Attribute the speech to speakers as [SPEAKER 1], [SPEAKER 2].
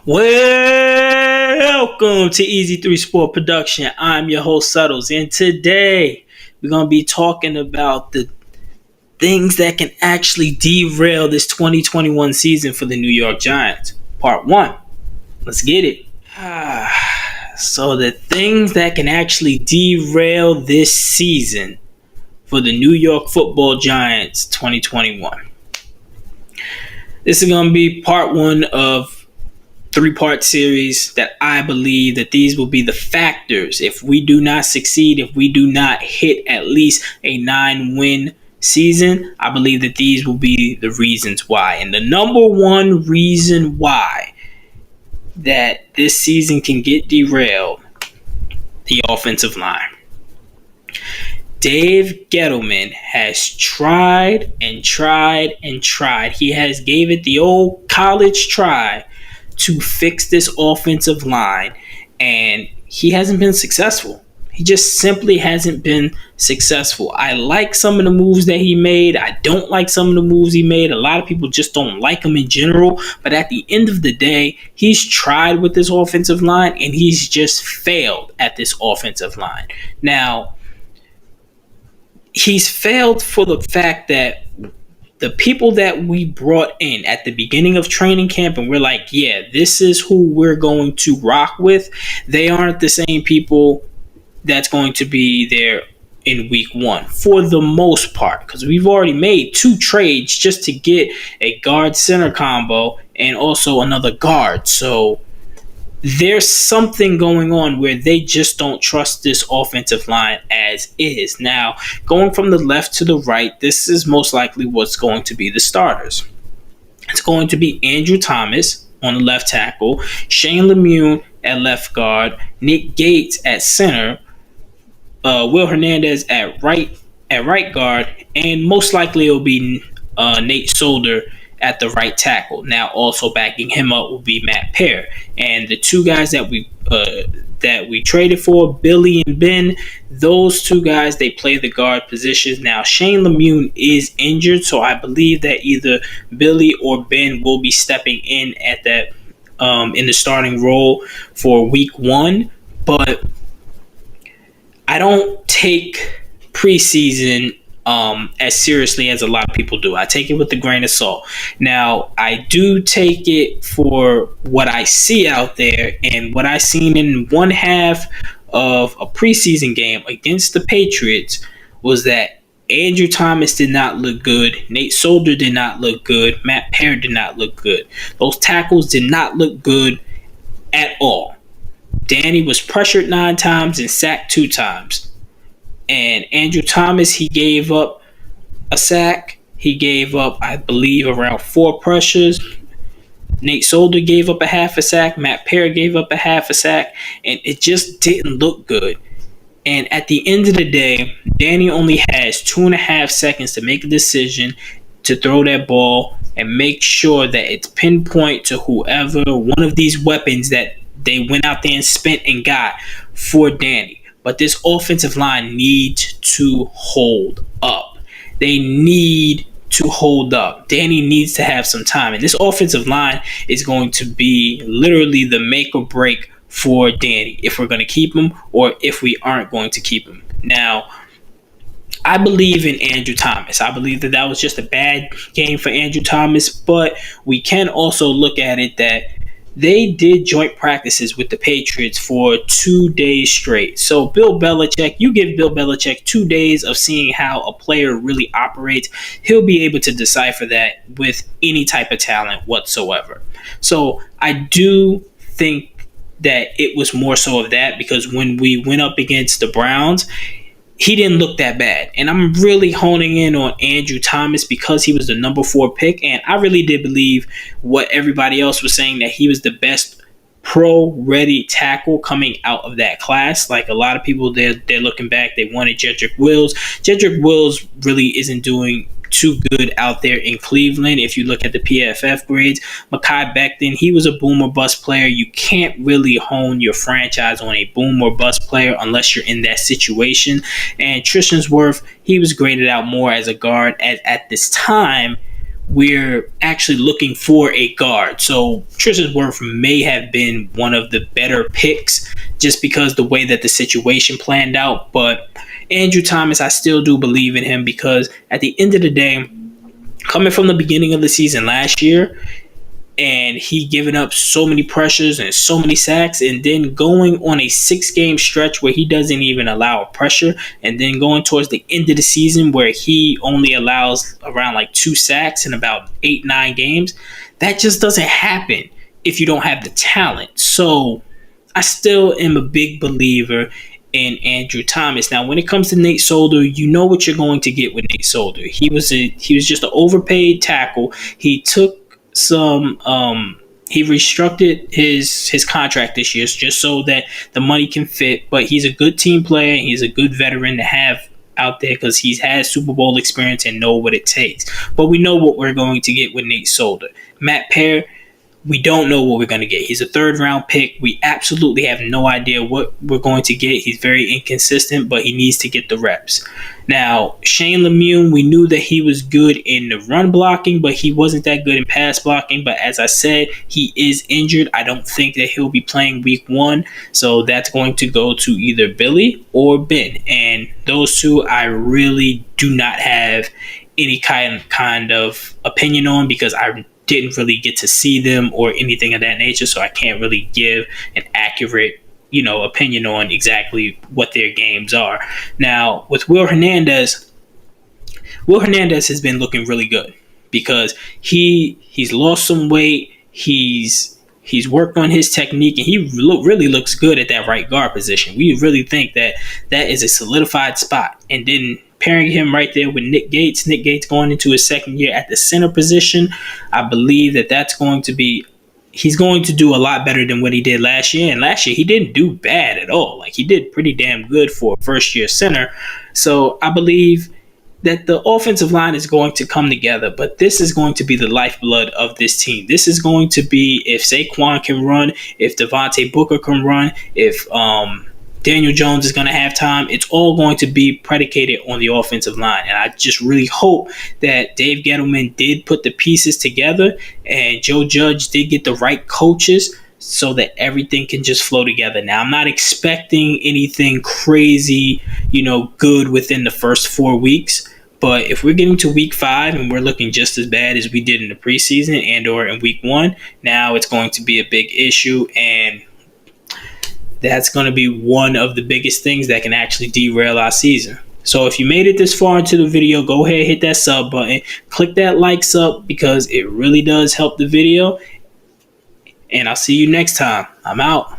[SPEAKER 1] Welcome to Easy 3 Sport Production. I'm your host, Suttles, and today we're going to be talking about the things that can actually derail this 2021 season for the New York Giants. Part 1. Let's get it. So the things that can actually derail this season for the New York Football Giants 2021. This is going to be part 1 of 3-part series that I believe that these will be the factors. If we do not succeed, if we do not hit at least a 9-win season, I believe that these will be the reasons why. And the number one reason why that this season can get derailed, the offensive line. Dave Gettleman has tried and tried and tried. He has gave it the old college try to fix this offensive line, and he hasn't been successful. He just simply hasn't been successful. I like some of the moves that he made. I don't like some of the moves he made. A lot of people just don't like him in general, but at the end of the day, he's tried with this offensive line, and he's just failed at this offensive line. Now, he's failed for the fact that the people that we brought in at the beginning of training camp and we're like, yeah, this is who we're going to rock with, they aren't the same people that's going to be there in week 1 for the most part, because we've already made 2 trades just to get a guard center combo and also another guard. So there's something going on where they just don't trust this offensive line as is. Now, going from the left to the right, this is most likely what's going to be the starters. It's going to be Andrew Thomas on the left tackle, Shane Lemieux at left guard, Nick Gates at center, Will Hernandez at right guard, and most likely it'll be Nate Solder at the right tackle. Now, also backing him up will be Matt Pear. And the 2 guys that we traded for, Billy and Ben, those 2 guys, they play the guard positions. Now, Shane Lemieux is injured, so I believe that either Billy or Ben will be stepping in at that in the starting role for week 1. But I don't take preseason as seriously as a lot of people do. I take it with a grain of salt. Now, I do take it for what I see out there, and what I seen in one half of a preseason game against the Patriots was that Andrew Thomas did not look good. Nate Solder did not look good. Matt Pear did not look good. Those tackles did not look good at all. Danny was pressured 9 times and sacked 2 times. And Andrew Thomas, he gave up a sack. He gave up, I believe, around 4 pressures. Nate Solder gave up a half a sack. Matt Pear gave up a half a sack. And it just didn't look good. And at the end of the day, Danny only has 2.5 seconds to make a decision to throw that ball and make sure that it's pinpoint to whoever, one of these weapons that they went out there and spent and got for Danny. But this offensive line needs to hold up. They need to hold up. Danny needs to have some time. And this offensive line is going to be literally the make or break for Danny, if we're going to keep him or if we aren't going to keep him. Now, I believe in Andrew Thomas. I believe that was just a bad game for Andrew Thomas. But we can also look at it that they did joint practices with the Patriots for 2 days straight. So Bill Belichick, you give Bill Belichick 2 days of seeing how a player really operates, he'll be able to decipher that with any type of talent whatsoever. So I do think that it was more so of that, because when we went up against the Browns, he didn't look that bad. And I'm really honing in on Andrew Thomas because he was the number 4 pick. And I really did believe what everybody else was saying, that he was the best pro-ready tackle coming out of that class. Like a lot of people, they're looking back, they wanted Jedrick Wills. Jedrick Wills really isn't doing too good out there in Cleveland. If you look at the PFF grades, Mekhi Becton, he was a boom or bust player. You can't really hone your franchise on a boom or bust player unless you're in that situation. And Tristan Wirfs, he was graded out more as a guard. At this time, we're actually looking for a guard. So Tristan Wirth may have been one of the better picks just because the way that the situation planned out. But Andrew Thomas, I still do believe in him because at the end of the day, coming from the beginning of the season last year, and he given up so many pressures and so many sacks, and then going on a 6-game stretch where he doesn't even allow a pressure, and then going towards the end of the season where he only allows around like 2 sacks in about 8-9 games. That just doesn't happen if you don't have the talent. So I still am a big believer in Andrew Thomas. Now, when it comes to Nate Solder, you know what you're going to get with Nate Solder. He was just an overpaid tackle. He took he restructured his contract this year just so that the money can fit, but he's a good team player. He's a good veteran to have out there because he's had Super Bowl experience and know what it takes. But we know what we're going to get with Nate Solder. Matt Pear, we don't know what we're going to get. He's a 3rd-round pick. We absolutely have no idea what we're going to get. He's very inconsistent, but he needs to get the reps. Now, Shane Lemieux, we knew that he was good in the run blocking, but he wasn't that good in pass blocking. But as I said, he is injured. I don't think that he'll be playing week 1. So that's going to go to either Billy or Ben. And those two I really do not have any kind of opinion on because I didn't really get to see them or anything of that nature, so I can't really give an accurate, opinion on exactly what their games are. Now, with Will Hernandez has been looking really good because he's lost some weight, he's worked on his technique, and he really looks good at that right guard position. We really think that is a solidified spot. And then pairing him right there with Nick Gates going into his 2nd year at the center position, I believe that's going to be, he's going to do a lot better than what he did last year. And last year, he didn't do bad at all. Like, he did pretty damn good for a first-year center. So I believe that the offensive line is going to come together, but this is going to be the lifeblood of this team. This is going to be if Saquon can run, if Devontae Booker can run, if Daniel Jones is going to have time. It's all going to be predicated on the offensive line. And I just really hope that Dave Gettleman did put the pieces together and Joe Judge did get the right coaches so that everything can just flow together. Now, I'm not expecting anything crazy, good within the first 4 weeks. But if we're getting to week 5 and we're looking just as bad as we did in the preseason and or in week 1, now it's going to be a big issue, and that's going to be one of the biggest things that can actually derail our season. So if you made it this far into the video, go ahead, hit that sub button, click that like sub because it really does help the video. And I'll see you next time. I'm out.